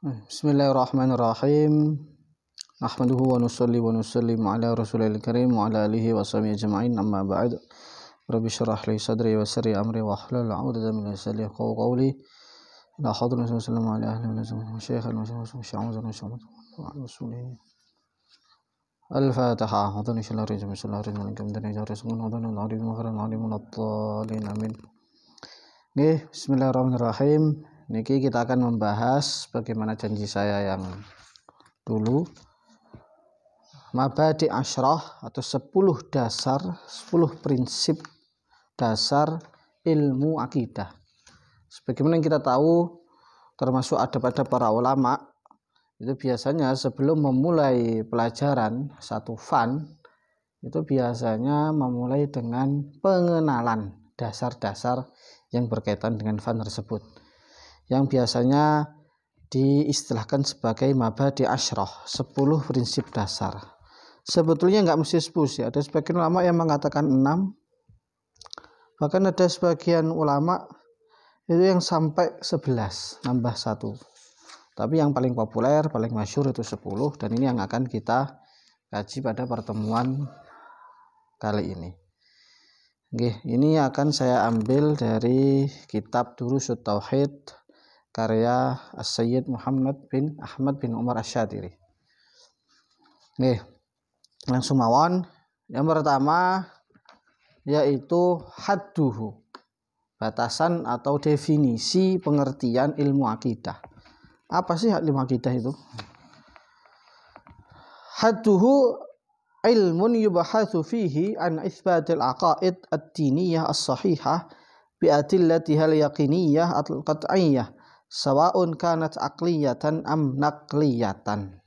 Bismillahirrahmanirrahim. Nahmaduhu wa nusalli wa nusallimu ala rasulil karim wa ala alihi wa sahbihi ajma'in, amma ba'd. Rabbi syrah li sadri wa yassir li amri wa hlul 'uqdatam min lisani yafqahu qawli. La hadratu sallallahu ala ahli wa sallam syekhan wa syekhan wa rasulih. Al-Fatihah. Hadani syallah rizqi bismillahirrahmanirrahim. Kamdan jarizun hadani al-alim wa kharan alimun at-talin amin. Nggih, bismillahirrahmanirrahim. Niki kita akan membahas bagaimana janji saya yang dulu, mabadi asyrah atau 10 dasar, 10 prinsip dasar ilmu akidah. Sebagaimana yang kita tahu, termasuk ada pada para ulama, itu biasanya sebelum memulai pelajaran satu fan, itu biasanya memulai dengan pengenalan dasar-dasar yang berkaitan dengan fan tersebut, yang biasanya diistilahkan sebagai mabadi asyrah, 10 prinsip dasar. Sebetulnya nggak mesti 10 sih, ada sebagian ulama yang mengatakan 6, bahkan ada sebagian ulama itu yang sampai 11, nambah 1. Tapi yang paling populer, paling masyhur itu 10, dan ini yang akan kita kaji pada pertemuan kali ini. Oke, ini akan saya ambil dari kitab Durusut Tauhid karya As-Sayyid Muhammad bin Ahmad bin Umar Asy-Syatiri. Oke, langsung mawon. Yang pertama yaitu hadduhu, batasan atau definisi pengertian ilmu akidah. Apa sih ilmu akidah itu? Hadduhu ilmun yubahatsu fihi an itsbatil aqaid ad-diniyah as-sahihah bi adillatiha al-yaqiniyah al-qat'iyyah sawa'un kanat aqliyatan am naqliyatan.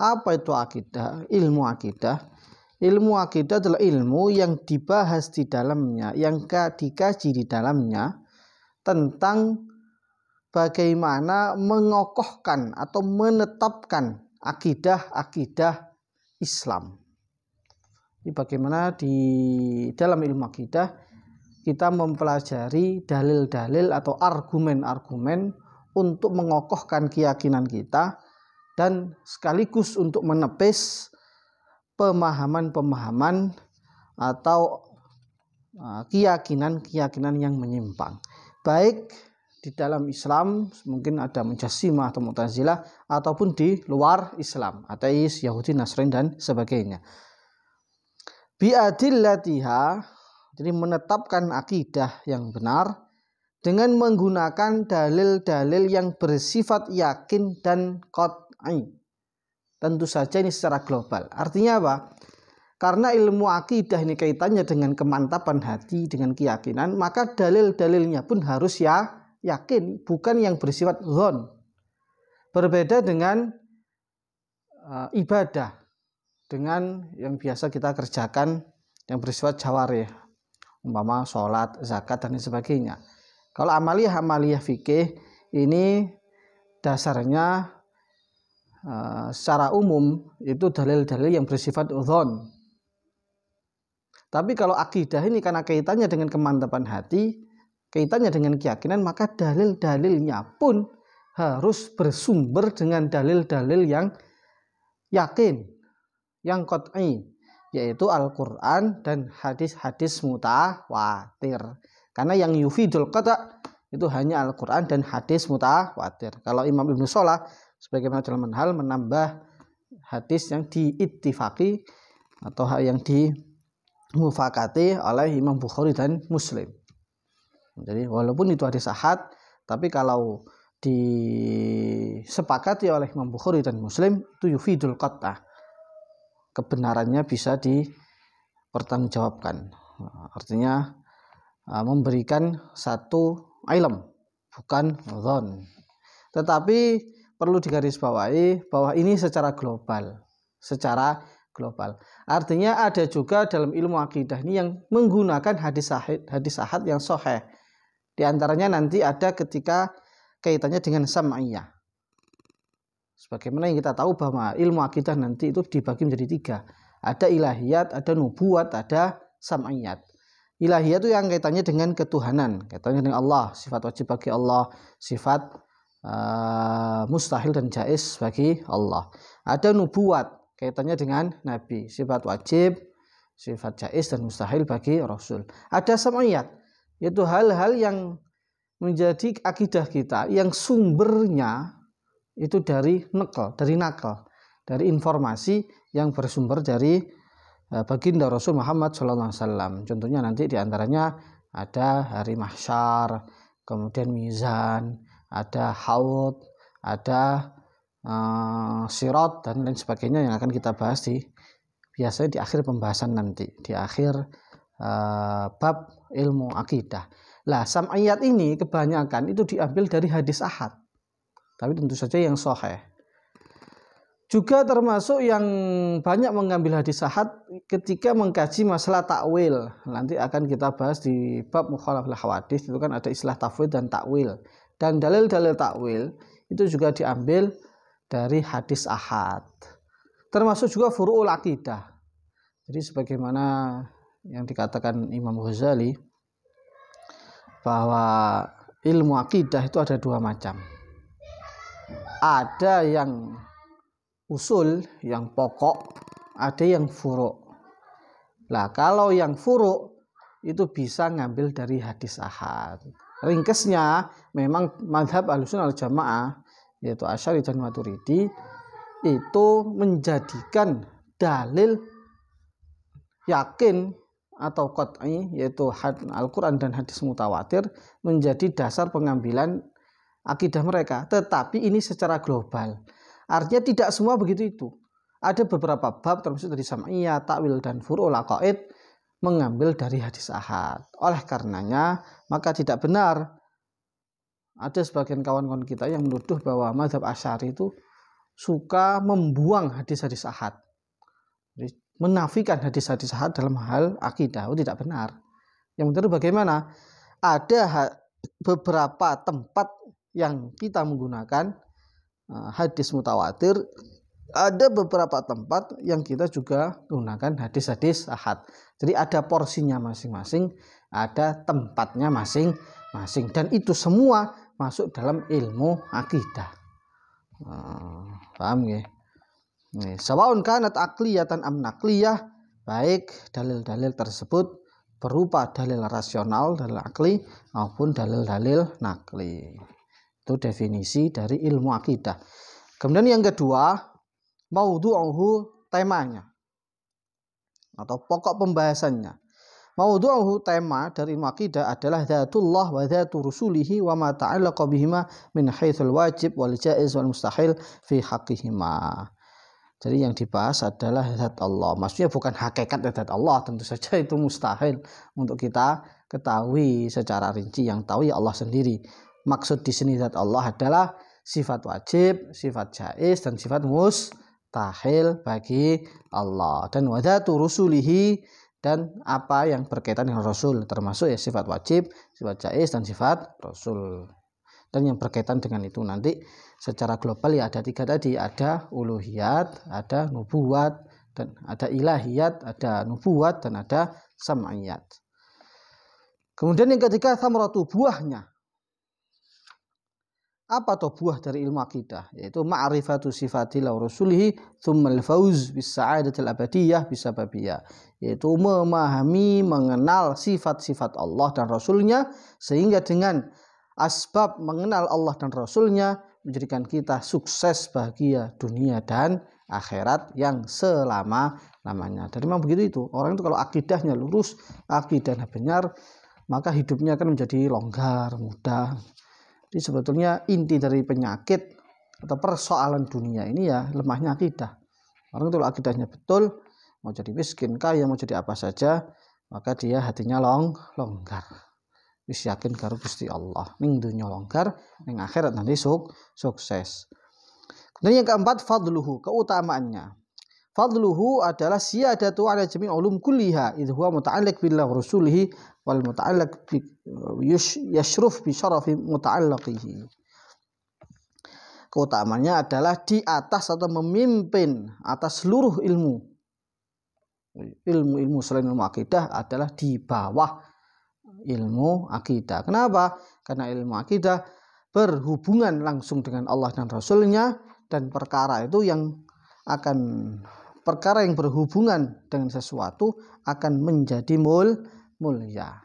Apa itu akidah? Ilmu akidah. Ilmu akidah adalah ilmu yang dibahas di dalamnya, yang dikaji di dalamnya tentang bagaimana mengokohkan atau menetapkan akidah-akidah Islam. Ini bagaimana di dalam ilmu akidah kita mempelajari dalil-dalil atau argumen-argumen untuk mengokohkan keyakinan kita dan sekaligus untuk menepis pemahaman-pemahaman atau keyakinan-keyakinan yang menyimpang, baik di dalam Islam, mungkin ada Mujassimah atau Mu'tazilah, ataupun di luar Islam, ateis, Yahudi, Nasrani, dan sebagainya. Biadillatiha, jadi menetapkan akidah yang benar dengan menggunakan dalil-dalil yang bersifat yakin dan qat'i. Tentu saja ini secara global. Artinya apa? Karena ilmu akidah ini kaitannya dengan kemantapan hati, dengan keyakinan, maka dalil-dalilnya pun harus yakin, bukan yang bersifat dzon. Berbeda dengan ibadah, dengan yang biasa kita kerjakan yang bersifat jawarih, umpama sholat, zakat, dan sebagainya. Kalau amaliyah fikih ini dasarnya secara umum itu dalil-dalil yang bersifat dzon. Tapi kalau akidah ini karena kaitannya dengan kemantapan hati, kaitannya dengan keyakinan, maka dalil-dalilnya pun harus bersumber dengan dalil-dalil yang yakin, yang qat'i, yaitu Al-Quran dan hadis-hadis mutawatir. Karena yang yufidul qata' itu hanya Al-Quran dan hadis mutawatir. Kalau Imam Ibnu Shalah sebagaimana dalam Manhal menambah hadis yang diittifaqi atau yang dimufakati oleh Imam Bukhari dan Muslim. Jadi walaupun itu hadis ahad, tapi kalau disepakati oleh Imam Bukhari dan Muslim itu yufidul qat'ah, kebenarannya bisa dipertanggungjawabkan. Artinya memberikan satu ilm, bukan dzon. Tetapi perlu digarisbawahi bahwa ini secara global. Artinya ada juga dalam ilmu akidah ini yang menggunakan hadis ahad yang sahih. Di antaranya nanti ada ketika kaitannya dengan sam'iyah. Sebagaimana yang kita tahu bahwa ilmu akidah nanti itu dibagi menjadi 3. Ada ilahiyat, ada nubuat, ada sam'iyat. Ilahiyat itu yang kaitannya dengan ketuhanan, kaitannya dengan Allah, sifat wajib bagi Allah, sifat mustahil dan jaiz bagi Allah. Ada nubuat, kaitannya dengan nabi, sifat wajib, sifat jaiz dan mustahil bagi Rasul. Ada sam'iyat, yaitu hal-hal yang menjadi akidah kita yang sumbernya itu dari nakal, dari informasi yang bersumber dari baginda Rasul Muhammad SAW. Contohnya nanti diantaranya ada hari mahsyar, kemudian mizan, ada haud, ada sirat dan lain sebagainya yang akan kita bahas biasanya di akhir pembahasan nanti, di akhir bab ilmu akidah. Lah, sam'iyat ini kebanyakan itu diambil dari hadis ahad, tapi tentu saja yang sahih. Juga termasuk yang banyak mengambil hadis ahad ketika mengkaji masalah takwil. Nanti akan kita bahas di bab mukhalafah hawadits, itu kan ada istilah tafwid dan takwil. Dan dalil-dalil takwil itu juga diambil dari hadis ahad. Termasuk juga furu'ul akidah. Jadi sebagaimana yang dikatakan Imam Ghazali, bahwa ilmu akidah itu ada dua macam. Ada yang usul, yang pokok, ada yang furu'. Lah, kalau yang furu' itu bisa ngambil dari hadis ahad. Ringkesnya, memang mazhab Ahlussunnah wal Jamaah, yaitu Asy'ari dan Maturidi, itu menjadikan dalil yakin atau qat'i, yaitu Al-Quran dan hadis mutawatir, menjadi dasar pengambilan akidah mereka. Tetapi ini secara global. Artinya tidak semua begitu itu. Ada beberapa bab termasuk dari sam'iyah, takwil dan furu'ul aqaid mengambil dari hadis ahad. Oleh karenanya maka tidak benar ada sebagian kawan-kawan kita yang menuduh bahwa mazhab Asy'ari itu suka membuang hadis-hadis ahad, menafikan hadis-hadis ahad dalam hal akidah. Itu tidak benar. Yang benar bagaimana? Ada beberapa tempat yang kita menggunakan hadis mutawatir, ada beberapa tempat yang kita juga menggunakan hadis-hadis ahad. Jadi ada porsinya masing-masing, ada tempatnya masing-masing, dan itu semua masuk dalam ilmu akidah. Paham ya? Sawaun kanat aqliyatan am naqliyah, baik dalil-dalil tersebut berupa dalil rasional, dalil akli maupun dalil-dalil nakli. Itu definisi dari ilmu akidah. Kemudian yang kedua, maudhu'uhu, temanya atau pokok pembahasannya. Maudhu'uhu, tema dari ilmu akidah adalah dzatullah wa dzatu rusulihi wa ma ta'allaqa bihima min haitsul wajib wal jaiz wal mustahil fi haqqihima. Jadi yang dibahas adalah zat Allah. Maksudnya bukan hakikat zat Allah, tentu saja itu mustahil untuk kita ketahui secara rinci. Yang tahu ya Allah sendiri. Maksud di sini zat Allah adalah sifat wajib, sifat jaiz dan sifat mustahil bagi Allah. Dan wadzatu rusulihi, dan apa yang berkaitan dengan Rasul, termasuk ya sifat wajib, sifat jaiz dan sifat Rasul. Dan yang berkaitan dengan itu nanti secara global ya ada tiga tadi, ada uluhiyat, ada nubuwat, dan ada ilahiyat, ada nubuwat, dan ada sam'iyat. Kemudian yang ketiga, thamratu, buahnya. Apa tuh buah dari ilmu akidah? Yaitu ma'rifatu sifatillah wa rasulihi tsummal fauz bis sa'adatil abadiyah bisababiyah. Yaitu memahami, mengenal sifat-sifat Allah dan Rasulnya, sehingga dengan asbab mengenal Allah dan Rasulnya menjadikan kita sukses, bahagia dunia dan akhirat yang selama-lamanya. Dan memang begitu itu. Orang itu kalau akidahnya lurus, akidahnya benar, maka hidupnya akan menjadi longgar, mudah. Jadi sebetulnya inti dari penyakit atau persoalan dunia ini ya lemahnya akidah. Orang itu kalau akidahnya betul, mau jadi miskin, kaya, mau jadi apa saja, maka dia hatinya longgar. Wis yakin karo Gusti Allah. Ning dunya longgar, ning akhirat nanti sukses. Kemudian yang keempat, fadluhu, keutamaannya. Fadluhu adalah siyadatu ala jami' ulum kulliha idh huwa muta'alliq billah wa rasulihi wal muta'alliq bi yashruf bi syarafi muta'alliqihi. Keutamaannya adalah di atas atau memimpin atas seluruh ilmu. Ilmu selain ilmu akidah adalah di bawah ilmu akidah. Kenapa? Karena ilmu akidah berhubungan langsung dengan Allah dan Rasulnya, dan perkara itu yang akan perkara yang berhubungan dengan sesuatu akan menjadi mulia.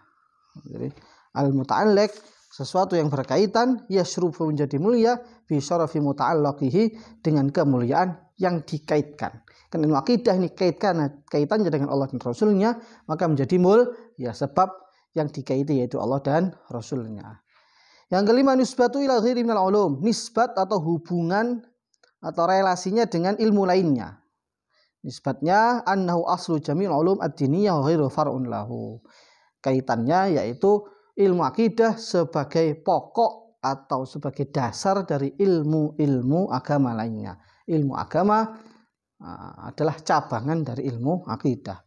Jadi al-muta'alliq, sesuatu yang berkaitan, yasrufu menjadi mulia bi syarafi muta'alliqihi, dengan kemuliaan yang dikaitkan. Kan ilmu akidah ini kaitannya dengan Allah dan Rasulnya, maka menjadi mulia sebab yang dikaiti yaitu Allah dan Rasulnya. Yang kelima, nisbatu ila ghairi minal ulum, nisbat atau hubungan atau relasinya dengan ilmu lainnya. Nisbatnya annahu aslu jami'ul ulum ad-diniyah wa ghairu far'un lahu. Kaitannya yaitu ilmu akidah sebagai pokok atau sebagai dasar dari ilmu-ilmu agama lainnya. Ilmu agama adalah cabangan dari ilmu akidah.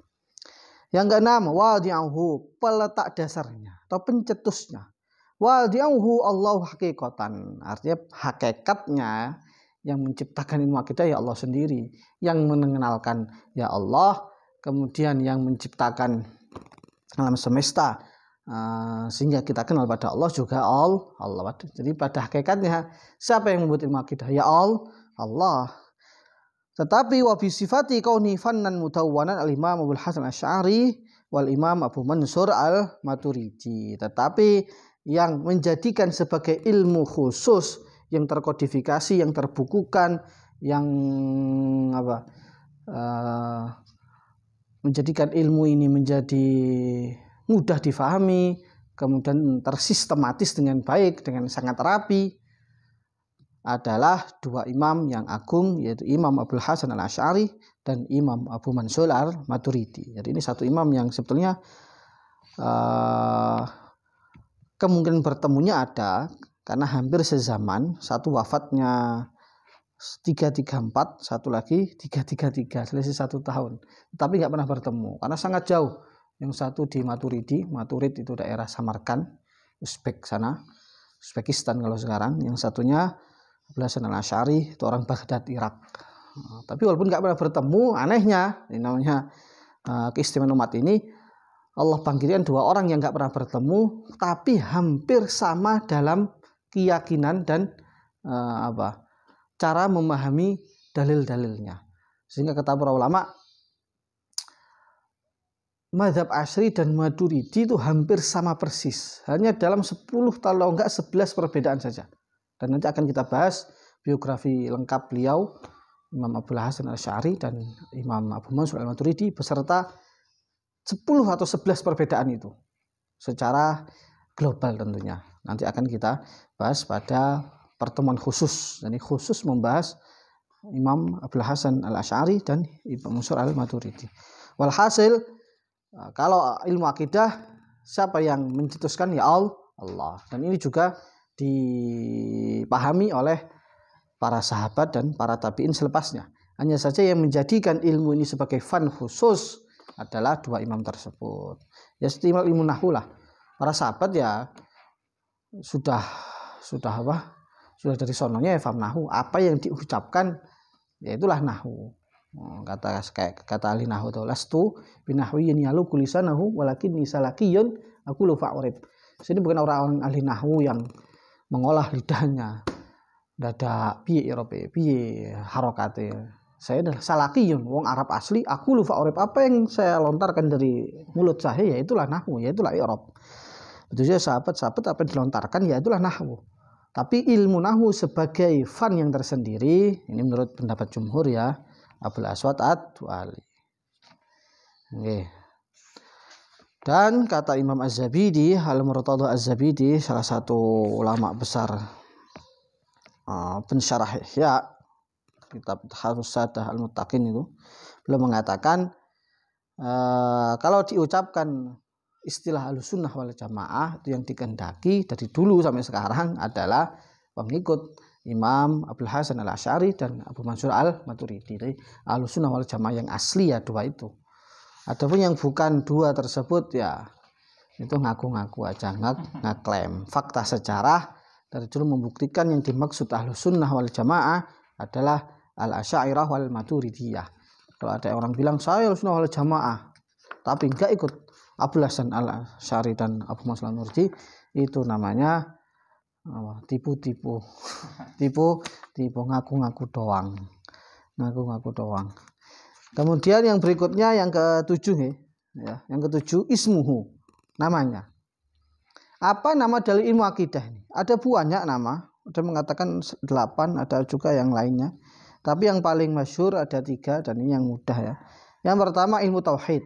Yang keenam, wadi'uhu, peletak dasarnya atau pencetusnya. Wadi'uhu Allahu hakikatan, artinya hakikatnya yang menciptakan ilmu akidah ya Allah sendiri, yang mengenalkan ya Allah, kemudian yang menciptakan alam semesta sehingga kita kenal pada Allah juga Allah. Jadi pada hakikatnya siapa yang membuat ilmu akidah? Ya Allah. Tetapi wa bi sifati kauni fannan mutawwanan al-Imam Abul Hasan Asy'ari wal Imam Abu Mansur al-Maturidi. Tetapi yang menjadikan sebagai ilmu khusus yang terkodifikasi, yang terbukukan, yang menjadikan ilmu ini menjadi mudah difahami, kemudian tersistematis dengan baik, dengan sangat rapi, adalah dua imam yang agung, yaitu Imam Abul Hasan al-Asy'ari dan Imam Abu Mansur al-Maturidi. Jadi ini satu imam yang sebetulnya kemungkinan bertemunya ada karena hampir sezaman, satu wafatnya 334, satu lagi 333, selisih 1 tahun. Tapi nggak pernah bertemu karena sangat jauh. Yang satu di Maturid itu daerah Samarkand, Uzbek sana, Uzbekistan kalau sekarang. Yang satunya Abul Hasan al-Asy'ari itu orang Baghdad, Irak. Tapi walaupun nggak pernah bertemu, anehnya, ini namanya keistimewaan umat ini, Allah bangkitkan dua orang yang nggak pernah bertemu, tapi hampir sama dalam keyakinan dan cara memahami dalil-dalilnya. Sehingga kata para ulama, mazhab Asy'ari dan Maturidi itu hampir sama persis. Hanya dalam 10 kalau enggak 11 perbedaan saja. Dan nanti akan kita bahas biografi lengkap beliau, Imam Abul Hasan al-Asy'ari dan Imam Abu Mansur al-Maturidi, beserta 10 atau 11 perbedaan itu secara global tentunya. Nanti akan kita bahas pada pertemuan khusus. Jadi khusus membahas Imam Abul Hasan al-Asy'ari dan Imam Mansur al-Maturidi. Walhasil, kalau ilmu akidah siapa yang mencetuskan? Ya Allah. Dan ini juga dipahami oleh para sahabat dan para tabi'in selepasnya. Hanya saja yang menjadikan ilmu ini sebagai fan khusus adalah dua imam tersebut. Ya istimewa ilmu nahwu lah. Para sahabat ya sudah dari sononya ya faham nahwu. Apa yang diucapkan ya itulah nahwu. Kata ahli nahwu itu lastu binahwiyyin yalu kulisanahu walakin nisalakiyun aku lupa urib. Sini bukan orang ahli nahwu yang mengolah lidahnya. Dada piye irobe, piye harokate. Saya adalah salakiyun, wong Arab asli, aku lupa urib, apa yang saya lontarkan dari mulut saya ya itulah nahwu, ya itulah i'rab. Betul saja sahabat apa yang dilontarkan ya itulah nahwu. Tapi ilmu nahwu sebagai fan yang tersendiri, ini menurut pendapat jumhur ya, Abul Aswad ad-Du'ali. Oke. Dan kata Imam Az-Zabidi, Al-Murtada Az-Zabidi, salah satu ulama besar pensyarah Ihya, kitab Harus Sadah Al-Muttaqin itu, beliau mengatakan kalau diucapkan istilah Ahlussunnah wal Jamaah itu yang dikehendaki dari dulu sampai sekarang adalah pengikut Imam Abul Hasan al-Asy'ari dan Abu Mansur al-Maturidi. Jadi Ahlussunnah wal Jamaah yang asli ya dua itu. Adapun yang bukan dua tersebut ya itu ngaku-ngaku aja, ngaklaim. Fakta sejarah dari dulu membuktikan yang dimaksud Ahlussunnah wal Jamaah adalah al-Asy'ariyah wal Maturidiyah. Kalau ada orang bilang saya Ahlussunnah wal Jamaah tapi enggak ikut Abul Hasan al-Asy'ari dan Abu Mansur al-Maturidi, itu namanya tipu-tipu ngaku-ngaku doang. Kemudian yang berikutnya yang ketujuh ya. Yang ketujuh ismuhu, namanya. Apa nama dalil ilmu akidah ini? Ada banyak nama, ada mengatakan 8, ada juga yang lainnya. Tapi yang paling masyhur ada 3 dan ini yang mudah ya. Yang pertama ilmu tauhid.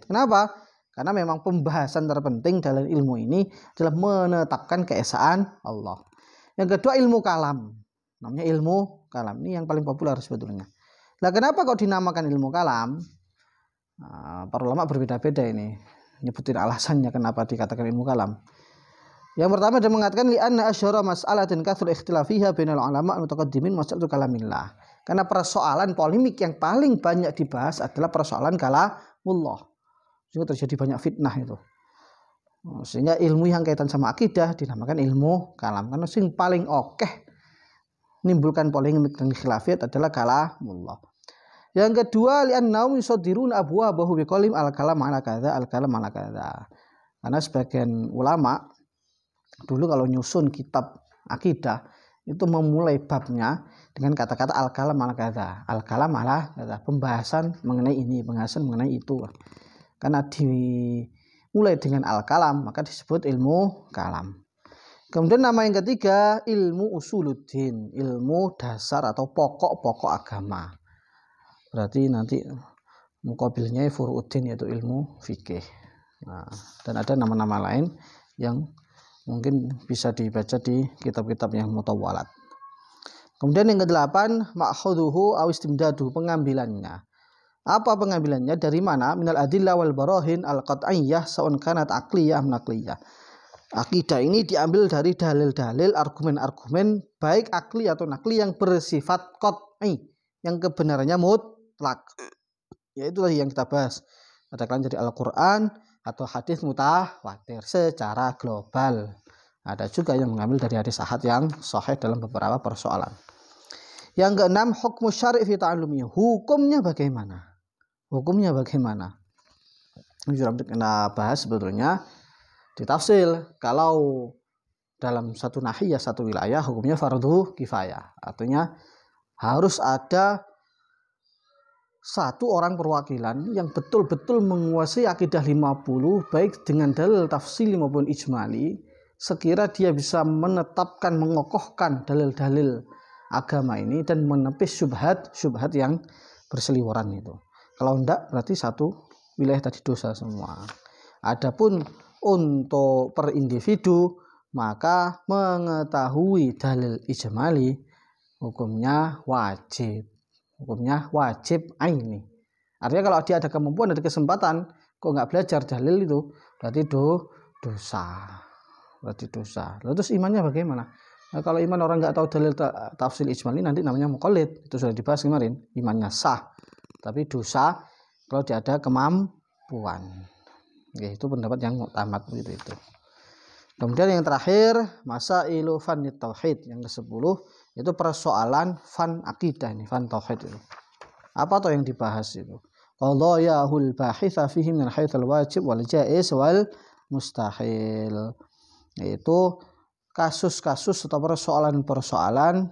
Kenapa? Karena memang pembahasan terpenting dalam ilmu ini adalah menetapkan keesaan Allah. Yang kedua ilmu kalam. Namanya ilmu kalam. Ini yang paling populer sebetulnya. Nah, kenapa kok dinamakan ilmu kalam? Para ulama berbeda-beda ini. Nyebutin alasannya kenapa dikatakan ilmu kalam. Yang pertama dia mengatakan li'anna asyara mas'alatin katsur ikhtilafiha bainal ulama al-mutaqaddimin mas'alatu kalamillah. Karena persoalan polemik yang paling banyak dibahas adalah persoalan kalamullah. Sehingga terjadi banyak fitnah itu. Sehingga ilmu yang kaitan sama akidah dinamakan ilmu kalam. Karena yang paling menimbulkan polemik dan khilafiyat adalah kalamullah. Yang kedua li'annahum yusaddiruna abwabahu biqalim al-kalam ala kadza al-kalam ala kadza. Karena sebagian ulama dulu kalau nyusun kitab akidah itu memulai babnya dengan kata-kata al-kalam ala kadza. Al-kalam ala kadza, pembahasan mengenai ini, pembahasan mengenai itu. Karena dimulai dengan al-kalam maka disebut ilmu kalam. Kemudian nama yang ketiga ilmu usuluddin, ilmu dasar atau pokok-pokok agama. Berarti nanti muqabilnya furu'uddin yaitu ilmu fikih. Nah, dan ada nama-nama lain yang mungkin bisa dibaca di kitab-kitab yang mutawwalat. Kemudian yang ke-8 ma'khuduhu aw istimdaduhu, pengambilannya. Apa pengambilannya? Dari mana? Minal adillah wal barahin al-qat'iyyah sa'un kanat aqliyah am naqliyah. Akidah ini diambil dari dalil-dalil, argumen-argumen baik akli atau nakli yang bersifat qat'i, yang kebenarannya mutlak. Yaitu tadi yang kita bahas. Katakan dari Al-Qur'an atau hadis mutawatir secara global. Ada juga yang mengambil dari hadis ahad yang sahih dalam beberapa persoalan. Yang keenam hukmu syar'i fi ta'allumi. Hukumnya bagaimana? Ini sudah kita bahas sebetulnya di tafsil. Kalau dalam satu nahiyah, satu wilayah, hukumnya fardu kifayah. Artinya harus ada satu orang perwakilan yang betul-betul menguasai akidah 50 baik dengan dalil tafsili maupun ijmali, sekira dia bisa menetapkan, mengokohkan dalil-dalil agama ini dan menepis syubhat yang berseliweran itu. Kalau enggak berarti satu wilayah tadi dosa semua. Adapun untuk per individu maka mengetahui dalil ijmali hukumnya wajib aini. Artinya kalau dia ada kemampuan, ada kesempatan kok nggak belajar dalil itu berarti dosa. Lalu terus imannya bagaimana? Nah, kalau iman orang nggak tahu dalil tafsir ijmali nanti namanya muqallid. Itu sudah dibahas kemarin. Imannya sah tapi dosa kalau dia ada kemampuan. Ya, itu pendapat yang muktamad itu. Kemudian yang terakhir masailu fanit tauhid, yang ke-10 itu persoalan fan akidah ini, fan tauhid itu. Apa tuh yang dibahas itu? Qadayahul bahitsa fihi min haitsul wajib wal jaiz wal mustahil. Yaitu kasus-kasus atau persoalan-persoalan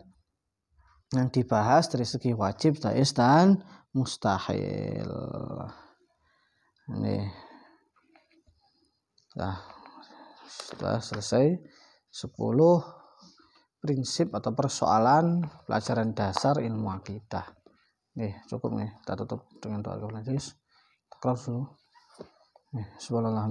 yang dibahas dari segi wajib, jaiz dan mustahil. Ini. Nah, sudah selesai 10 prinsip atau persoalan pelajaran dasar ilmu akidah. Cukup nih, kita tutup dengan doa kepada Allah. Subhanallah.